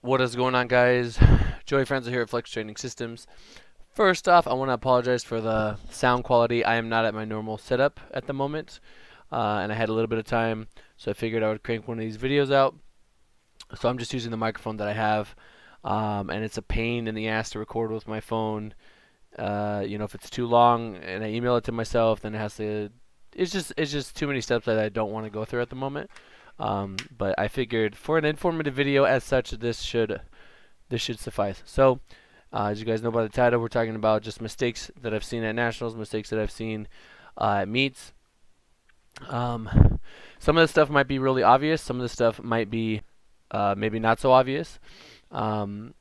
What is going on, guys? Joey Franzel here at Flex Training Systems. First off, I want to apologize for the sound quality. I am not at my normal setup at the moment, and I had a little bit of time, so I figured I would crank one of these videos out. So I'm just using the microphone that I have, and it's a pain in the ass to record with my phone. If it's too long and I email it to myself, then it has to. It's just too many steps that I don't want to go through at the moment. But I figured for an informative video as such, this should suffice. So, as you guys know by the title, we're talking about just mistakes that I've seen at nationals, mistakes that I've seen at meets. Some of the stuff might be really obvious. Some of the stuff might be maybe not so obvious. Um,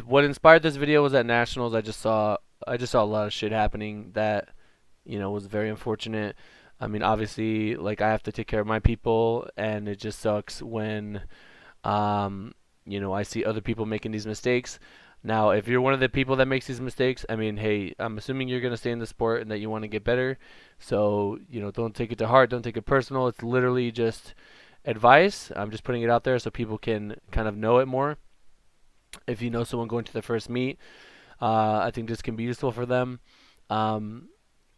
what inspired this video was at nationals. I just saw a lot of shit happening that was very unfortunate. I mean, obviously, like I have to take care of my people, and it just sucks when I see other people making these mistakes. Now, if you're one of the people that makes these mistakes, I mean, hey, I'm assuming you're gonna stay in the sport and that you want to get better. So, don't take it to heart, don't take it personal. It's literally just advice. I'm just putting it out there so people can kind of know it more. If you know someone going to their first meet, I think this can be useful for them. Um,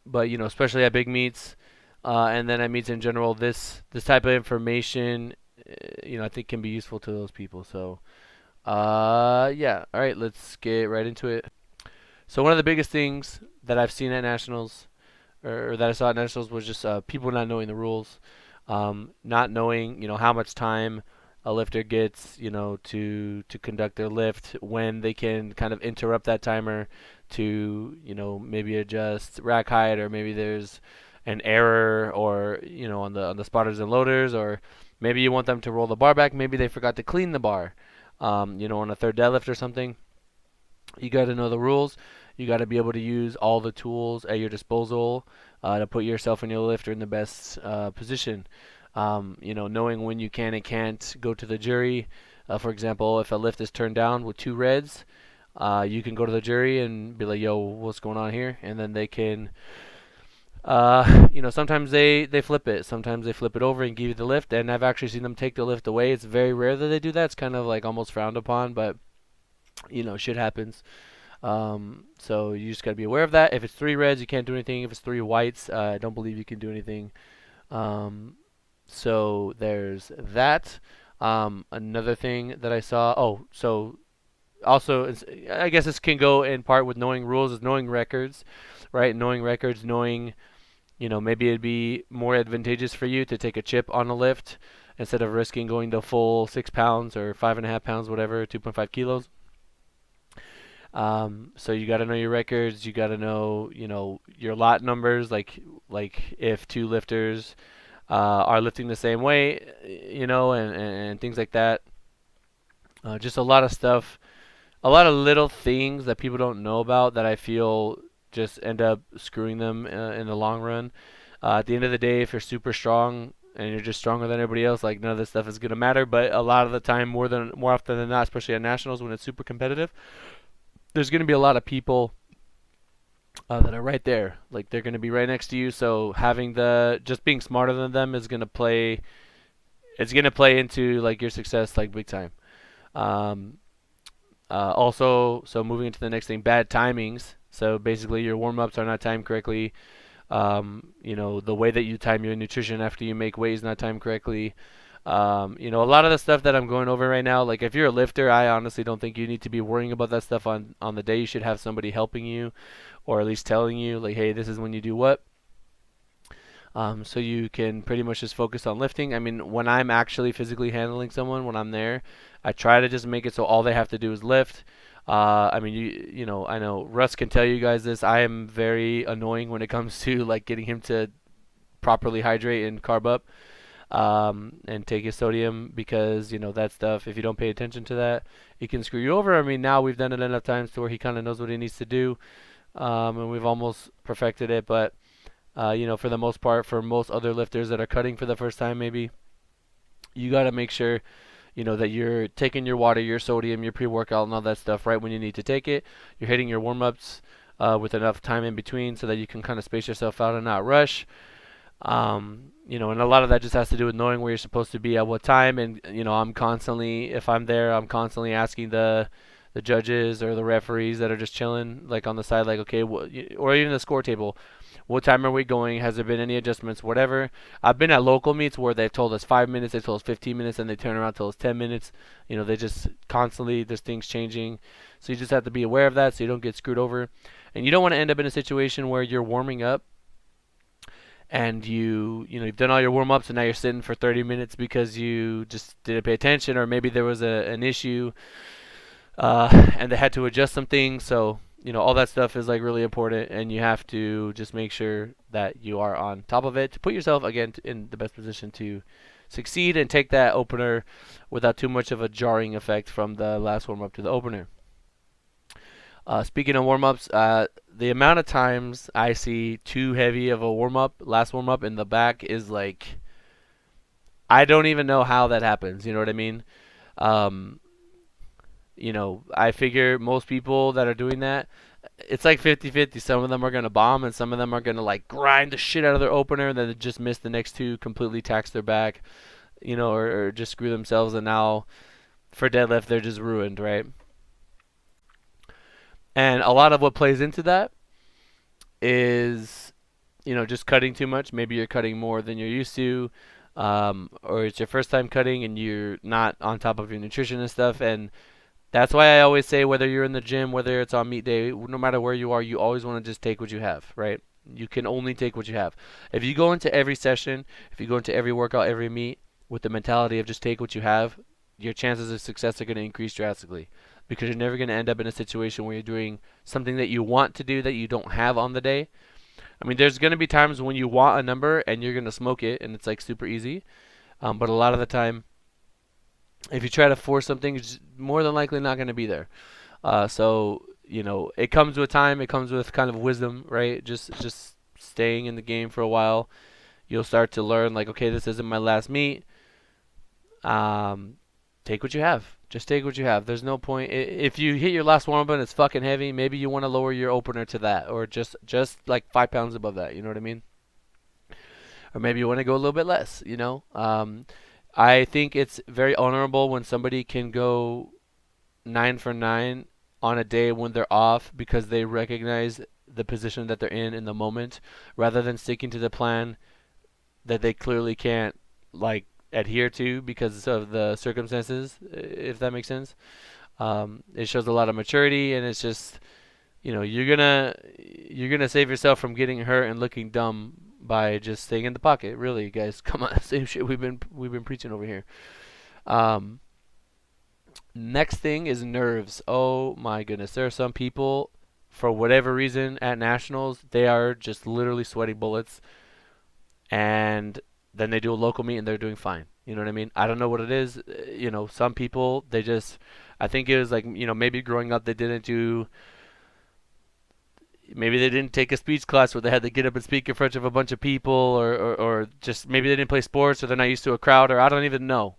but especially at big meets, and then at meets in general, this type of information, I think can be useful to those people. So, yeah. All right, let's get right into it. So one of the biggest things that I've seen at nationals, or that I saw at nationals, was just people not knowing the rules, not knowing, how much time a lifter gets, to conduct their lift, when they can kind of interrupt that timer to, maybe adjust rack height, or maybe there's an error, or on the spotters and loaders, or maybe you want them to roll the bar back, maybe they forgot to clean the bar, on a third deadlift or something. You got to know the rules. You got to be able to use all the tools at your disposal to put yourself and your lifter in the best position. Knowing when you can and can't go to the jury. For example, if a lift is turned down with two reds, you can go to the jury and be like, "Yo, what's going on here?" And then they can, sometimes they flip it. Sometimes they flip it over and give you the lift. And I've actually seen them take the lift away. It's very rare that they do that. It's kind of like almost frowned upon, but shit happens. So you just gotta be aware of that. If it's three reds, you can't do anything. If it's three whites, I don't believe you can do anything. Um, so there's that. Another thing that I saw. Oh, so also, I guess this can go in part with knowing rules, is knowing records, right? Knowing records, knowing, maybe it'd be more advantageous for you to take a chip on a lift instead of risking going to full 6 pounds or 5.5 pounds, whatever, 2.5 kilos. So you got to know your records. You got to know, your lot numbers. Like if two lifters are lifting the same way, and things like that. Just a lot of stuff, a lot of little things that people don't know about that I feel just end up screwing them in the long run. At the end of the day, if you're super strong and you're just stronger than everybody else, like none of this stuff is gonna matter. But a lot of the time, more often than not, especially at nationals when it's super competitive, there's gonna be a lot of people that are right there. Like they're gonna be right next to you. So having the just being smarter than them is gonna play. It's gonna play into like your success like big time. Um, Also, so moving into the next thing, bad timings. So basically, your warm ups are not timed correctly. The way that you time your nutrition after you make weight is not timed correctly. A lot of the stuff that I'm going over right now, like if you're a lifter, I honestly don't think you need to be worrying about that stuff on the day. You should have somebody helping you, or at least telling you, like, hey, this is when you do what. So you can pretty much just focus on lifting. I mean, when I'm actually physically handling someone, when I'm there, I try to just make it so all they have to do is lift. I mean, I know Russ can tell you guys this. I am very annoying when it comes to like getting him to properly hydrate and carb up, and take his sodium, because that stuff. If you don't pay attention to that, it can screw you over. I mean, now we've done it enough times to where he kind of knows what he needs to do, and we've almost perfected it. But for the most part, for most other lifters that are cutting for the first time, maybe you got to make sure, that you're taking your water, your sodium, your pre-workout, and all that stuff right when you need to take it. You're hitting your warm-ups with enough time in between so that you can kind of space yourself out and not rush. And a lot of that just has to do with knowing where you're supposed to be at what time. And I'm constantly, if I'm there, I'm constantly asking the judges or the referees that are just chilling, like on the side, like, okay, or even the score table. What time are we going? Has there been any adjustments? Whatever. I've been at local meets where they've told us 5 minutes, they told us 15 minutes, and they turn around and tell us 10 minutes. They just constantly, there's things changing. So you just have to be aware of that so you don't get screwed over. And you don't want to end up in a situation where you're warming up and you've done all your warm ups and now you're sitting for 30 minutes because you just didn't pay attention, or maybe there was an issue and they had to adjust some things. So all that stuff is like really important, and you have to just make sure that you are on top of it to put yourself again in the best position to succeed and take that opener without too much of a jarring effect from the last warm up to the opener. Speaking of warm ups, the amount of times I see too heavy of a last warm up in the back is like, I don't even know how that happens. You know what I mean? Um, I figure most people that are doing that, it's like 50-50. Some of them are going to bomb, and some of them are going to like grind the shit out of their opener, and then just miss the next two, completely tax their back, or just screw themselves, and now for deadlift, they're just ruined, right? And a lot of what plays into that is just cutting too much. Maybe you're cutting more than you're used to, or it's your first time cutting and you're not on top of your nutrition and stuff. And that's why I always say, whether you're in the gym, whether it's on meet day, no matter where you are, you always want to just take what you have, right? You can only take what you have. If you go into every session, if you go into every workout, every meet with the mentality of just take what you have, your chances of success are going to increase drastically, because you're never going to end up in a situation where you're doing something that you want to do that you don't have on the day. I mean, there's going to be times when you want a number and you're going to smoke it and it's like super easy. But a lot of the time, if you try to force something, it's more than likely not going to be there. So it comes with time. It comes with kind of wisdom, right? Just staying in the game for a while. You'll start to learn, like, okay, this isn't my last meet. Um, Take what you have. Just take what you have. There's no point. If you hit your last warm up and it's fucking heavy, maybe you want to lower your opener to that, or just like 5 pounds above that. You know what I mean? Or maybe you want to go a little bit less. I think it's very honorable when somebody can go 9 for 9 on a day when they're off because they recognize the position that they're in the moment, rather than sticking to the plan that they clearly can't like adhere to because of the circumstances, if that makes sense. It shows a lot of maturity, and it's just you're gonna save yourself from getting hurt and looking dumb by just staying in the pocket. Really, guys, come on, same shit we've been preaching over here. Um, Next thing is nerves. Oh my goodness, there are some people, for whatever reason, at nationals, they are just literally sweating bullets, and then they do a local meet and they're doing fine. You know what I mean? I don't know what it is. Some people, they just, I think it was like, maybe growing up they didn't do, maybe they didn't take a speech class where they had to get up and speak in front of a bunch of people, or just maybe they didn't play sports, or they're not used to a crowd, or I don't even know.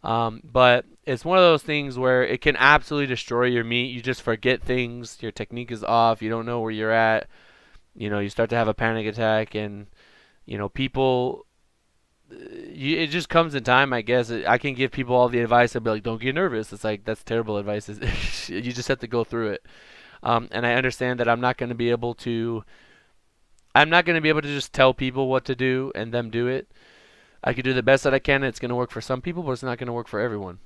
But it's one of those things where it can absolutely destroy your meet. You just forget things. Your technique is off. You don't know where you're at. You start to have a panic attack, and people. It just comes in time, I guess. I can give people all the advice. I'd be like, "Don't get nervous." It's like that's terrible advice. You just have to go through it. And I understand that I'm not going to be able to. I'm not going to be able to just tell people what to do and them do it. I can do the best that I can. And it's going to work for some people, but it's not going to work for everyone.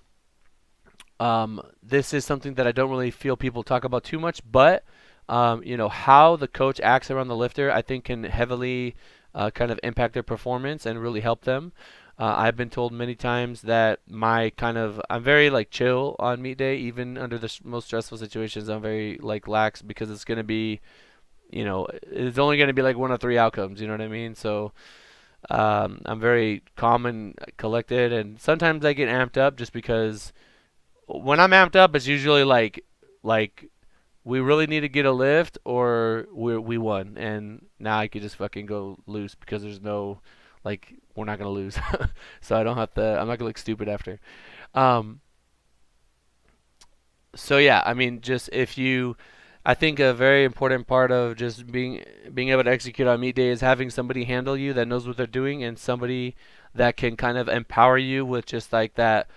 This is something that I don't really feel people talk about too much, but how the coach acts around the lifter, I think, can heavily kind of impact their performance and really help them. I've been told many times that I'm very like chill on meet day, even under the most stressful situations. I'm very like lax because it's going to be, it's only going to be like one of three outcomes. You know what I mean? So I'm very calm and collected, and sometimes I get amped up just because when I'm amped up, it's usually like we really need to get a lift or we won, and now I could just fucking go loose because there's no like we're not gonna lose, so I don't have to. I'm not gonna look stupid after. Um, so yeah, I mean, just if you I think a very important part of just being able to execute on meet day is having somebody handle you that knows what they're doing, and somebody that can kind of empower you with just like that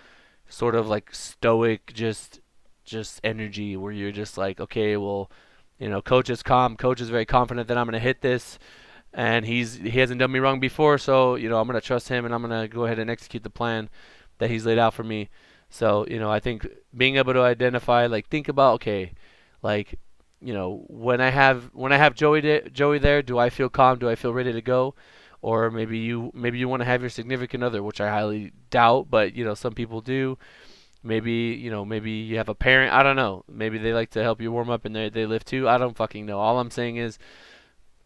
sort of like stoic just energy where you're just like, okay, well, coach is calm, coach is very confident that I'm gonna hit this, and he hasn't done me wrong before, so I'm gonna trust him and I'm gonna go ahead and execute the plan that he's laid out for me. So I think being able to identify, like, think about, okay, like, when I have Joey there, do I feel calm? Do I feel ready to go? Or maybe you want to have your significant other, which I highly doubt, but some people do. Maybe you have a parent. I don't know. Maybe they like to help you warm up and they lift too. I don't fucking know. All I'm saying is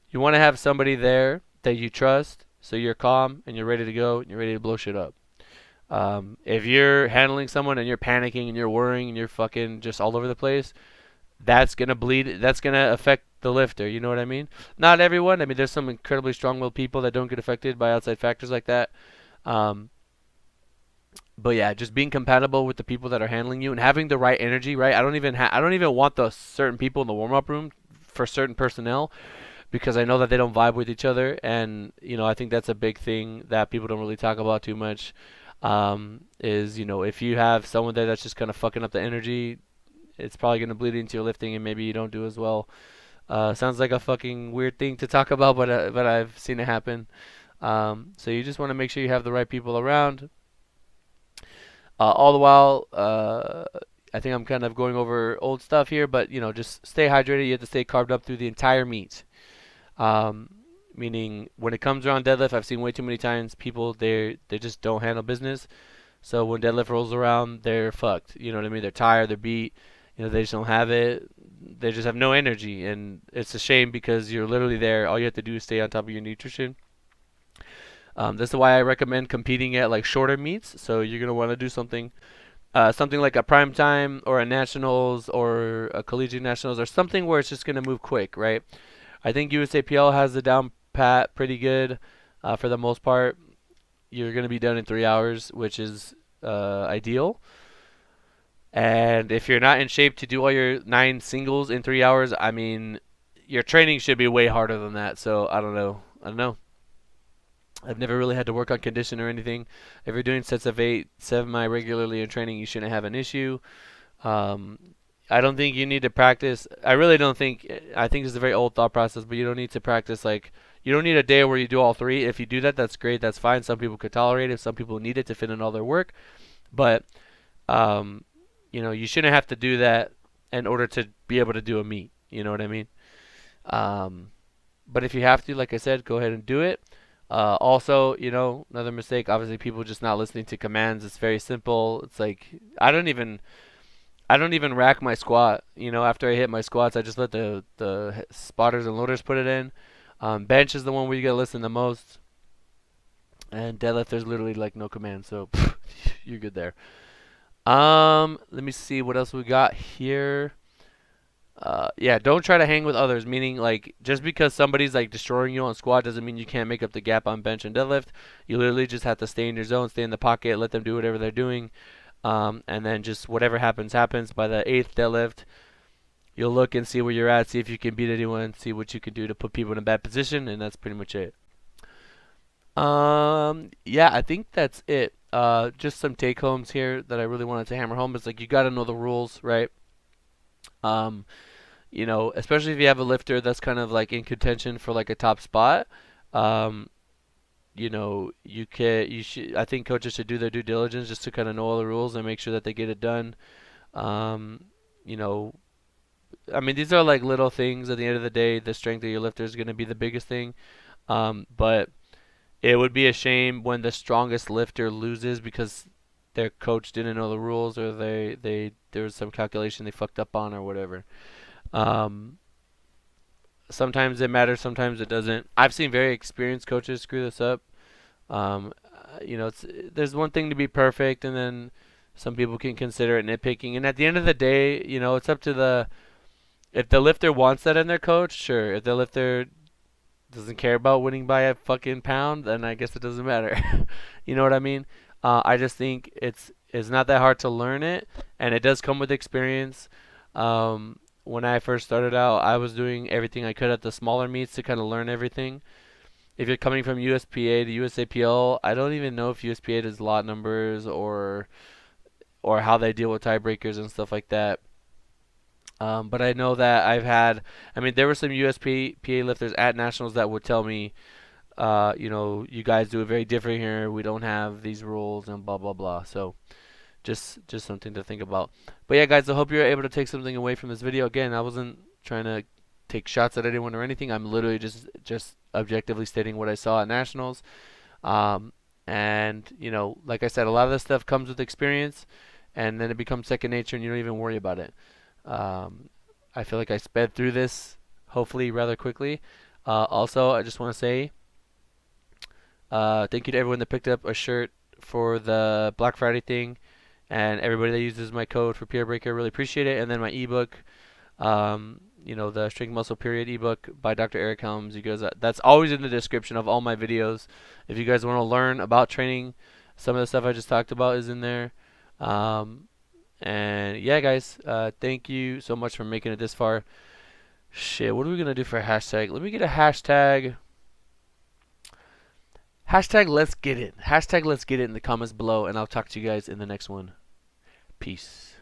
you want to have somebody there that you trust, so you're calm and you're ready to go and you're ready to blow shit up. If you're handling someone and you're panicking and you're worrying and you're fucking just all over the place, that's gonna bleed. That's gonna affect the lifter. You know what I mean? Not everyone. I mean, there's some incredibly strong-willed people that don't get affected by outside factors like that. Um, but yeah, just being compatible with the people that are handling you and having the right energy. Right? I don't even want the certain people in the warm-up room for certain personnel because I know that they don't vibe with each other, and I think that's a big thing that people don't really talk about too much. Is if you have someone there that's just kind of fucking up the energy, it's probably gonna bleed into your lifting, and maybe you don't do as well. Sounds like a fucking weird thing to talk about, but I've seen it happen. So you just want to make sure you have the right people around. All the while, I think I'm kind of going over old stuff here, but just stay hydrated. You have to stay carved up through the entire meet. Um, Meaning when it comes around deadlift, I've seen way too many times people they just don't handle business. So when deadlift rolls around, they're fucked. You know what I mean? They're tired, they're beat. They just don't have it. They just have no energy, and it's a shame because you're literally there. All you have to do is stay on top of your nutrition. That's why I recommend competing at like shorter meets. So you're gonna want to do something like a prime time or a nationals or a collegiate nationals or something where it's just gonna move quick, right? I think USAPL has the down pat pretty good for the most part. You're gonna be done in 3 hours, which is ideal. And if you're not in shape to do all your 9 singles in 3 hours, I mean, your training should be way harder than that. So I don't know. I don't know. I've never really had to work on condition or anything. If you're doing sets of 8 semi regularly in training, you shouldn't have an issue. Um, I don't think you need to practice. I really don't think. I think it's a very old thought process, but you don't need to practice like. You don't need a day where you do all three. If you do that, that's great. That's fine. Some people could tolerate it. Some people need it to fit in all their work. But um, you shouldn't have to do that in order to be able to do a meet. You know what I mean? Um, but if you have to, like I said, go ahead and do it. Also, another mistake, obviously people just not listening to commands. It's very simple. It's like I don't even rack my squat. After I hit my squats, I just let the spotters and loaders put it in. Bench is the one where you gotta listen the most. And deadlift, there's literally like no command, so you're good there. Let me see what else we got here. Yeah, don't try to hang with others. Meaning, like, just because somebody's like destroying you on squat doesn't mean you can't make up the gap on bench and deadlift. You literally just have to stay in your zone, stay in the pocket, let them do whatever they're doing, and then just whatever happens, happens. By the eighth deadlift, you'll look and see where you're at, see if you can beat anyone, see what you can do to put people in a bad position, and that's pretty much it. Yeah, I think that's it. Just some take homes here that I really wanted to hammer home is like you got to know the rules, right? Um, especially if you have a lifter that's kind of like in contention for like a top spot. Um, you should. I think coaches should do their due diligence just to kind of know all the rules and make sure that they get it done. Um, you know, I mean, these are like little things. At the end of the day, the strength of your lifter is going to be the biggest thing. But it would be a shame when the strongest lifter loses because their coach didn't know the rules or they there was some calculation they fucked up on or whatever. Um, Sometimes it matters, sometimes it doesn't. I've seen very experienced coaches screw this up. There's one thing to be perfect, and then some people can consider it nitpicking. And at the end of the day, it's up to the if the lifter wants that in their coach, sure. If the lifter doesn't care about winning by a fucking pound, then I guess it doesn't matter. You know what I mean? I just think it's not that hard to learn it, and it does come with experience. Um, when I first started out, I was doing everything I could at the smaller meets to kind of learn everything. If you're coming from USPA to USAPL, I don't even know if USPA does lot numbers or how they deal with tiebreakers and stuff like that. But I know that I mean, there were some USPA lifters at nationals that would tell me, you guys do it very different here. We don't have these rules and blah blah blah. So just something to think about. But yeah, guys, I hope you're able to take something away from this video. Again, I wasn't trying to take shots at anyone or anything. I'm literally just objectively stating what I saw at nationals. Um, and like I said, a lot of this stuff comes with experience, and then it becomes second nature, and you don't even worry about it. Um, I feel like I sped through this, hopefully rather quickly. Also, I just want to say thank you to everyone that picked up a shirt for the Black Friday thing, and everybody that uses my code for Peer Breaker. Really appreciate it. And then my ebook, the Strength Muscle Period ebook by Dr. Eric Helms. You guys, that's always in the description of all my videos. If you guys want to learn about training, some of the stuff I just talked about is in there. Um, and yeah, guys, thank you so much for making it this far. Shit, what are we gonna do for a hashtag? Let me get a hashtag. Hashtag let's get it. Hashtag let's get it in the comments below, and I'll talk to you guys in the next one. Peace.